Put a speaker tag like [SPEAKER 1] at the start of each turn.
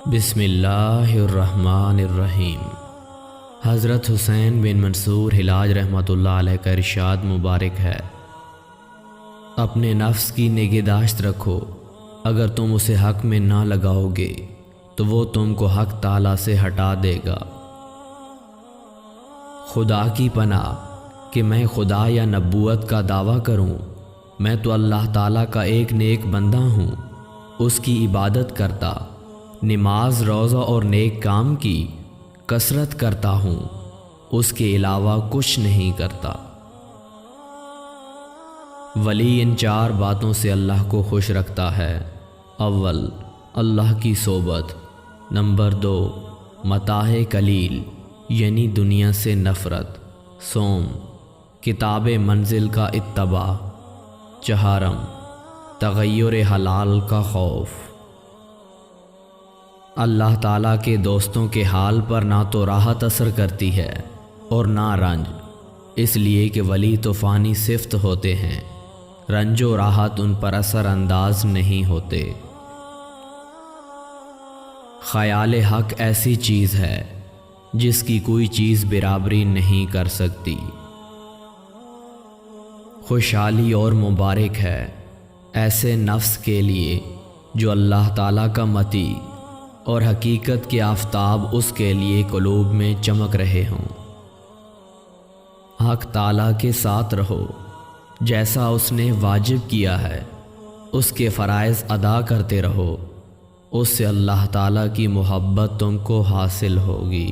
[SPEAKER 1] بسم اللہ الرحمن الرحیم۔ حضرت حسین بن منصور حلاج رحمۃ اللہ علیہ کا ارشاد مبارک ہے، اپنے نفس کی نگہداشت رکھو، اگر تم اسے حق میں نہ لگاؤ گے تو وہ تم کو حق تعالیٰ سے ہٹا دے گا۔ خدا کی پناہ کہ میں خدا یا نبوت کا دعویٰ کروں، میں تو اللہ تعالیٰ کا ایک نیک بندہ ہوں، اس کی عبادت کرتا، نماز روزہ اور نیک کام کی کثرت کرتا ہوں، اس کے علاوہ کچھ نہیں کرتا۔ ولی ان چار باتوں سے اللہ کو خوش رکھتا ہے: اول، اللہ کی صحبت، نمبر 2، متاع قلیل یعنی دنیا سے نفرت، سوم، کتاب منزل کا اتباع، چہارم، تغیر حلال کا خوف۔ اللہ تعالیٰ کے دوستوں کے حال پر نہ تو راحت اثر کرتی ہے اور نہ رنج، اس لیے کہ ولی تو فانی صفت ہوتے ہیں، رنج و راحت ان پر اثر انداز نہیں ہوتے۔ خیال حق ایسی چیز ہے جس کی کوئی چیز برابری نہیں کر سکتی۔ خوشحالی اور مبارک ہے ایسے نفس کے لیے جو اللہ تعالیٰ کا مطیع اور حقیقت کے آفتاب اس کے لیے قلوب میں چمک رہے ہوں۔ حق تعالیٰ کے ساتھ رہو، جیسا اس نے واجب کیا ہے اس کے فرائض ادا کرتے رہو، اس سے اللہ تعالیٰ کی محبت تم کو حاصل ہوگی۔